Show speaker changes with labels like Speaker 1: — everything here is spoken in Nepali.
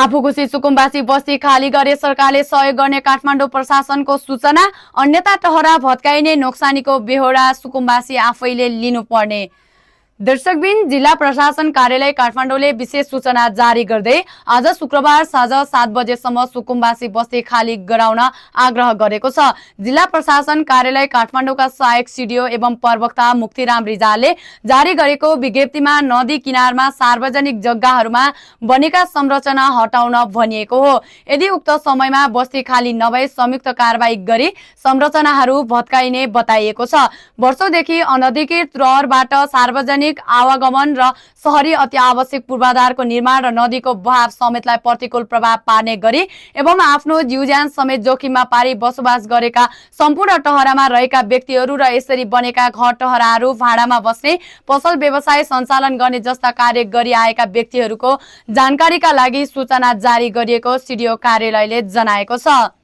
Speaker 1: आफूघुसी सुकुम्बासी बस्ती खाली गरे सरकारले सहयोग गर्ने काठमाडौँ प्रशासनको सूचना। अन्यथा टहरा भत्काइने नोक्सानीको बेहोरा सुकुम्बासी आफैले लिनुपर्ने। दर्शकबिन, जिल्ला प्रशासन कार्यालय काठमाडौँले विशेष सूचना जारी गर्दै आज शुक्रबार साँझ 7 बजेसम्म सुकुम्बासी बस्ती खाली गराउन आग्रह गरेको छ। जिल्ला प्रशासन कार्यालय काठमाडौँका सहायक सिडिओ एवं प्रवक्ता मुक्तिराम रिजालले जारी गरेको विज्ञप्तिमा नदी किनारमा सार्वजनिक जग्गाहरूमा बनेका संरचना हटाउन भनिएको हो। यदि उक्त समयमा बस्ती खाली नभए संयुक्त कारबाही गरी संरचनाहरू भत्काइने बताइएको छ। वर्षौंदेखि अनधिकृत रहरबाट सार्वजनिक आवागमन र शहरी अति आवश्यक पूर्वाधारको निर्माण र नदीको बहाव समेतलाई प्रतिकूल प्रभाव पार्ने गरी एवं आफ्नो जीवज्यान समेत जोखिममा पारी बसोबास गरेका सम्पूर्ण टहरामा रहेका व्यक्तिहरू र यसरी बनेका घर टहराहरू भाडामा बस्ने, पसल व्यवसाय सञ्चालन गर्ने जस्ता कार्य गरिआएका व्यक्तिहरूको जानकारीका लागि सूचना जारी गरिएको सिडिओ कार्यालयले जनाएको छ।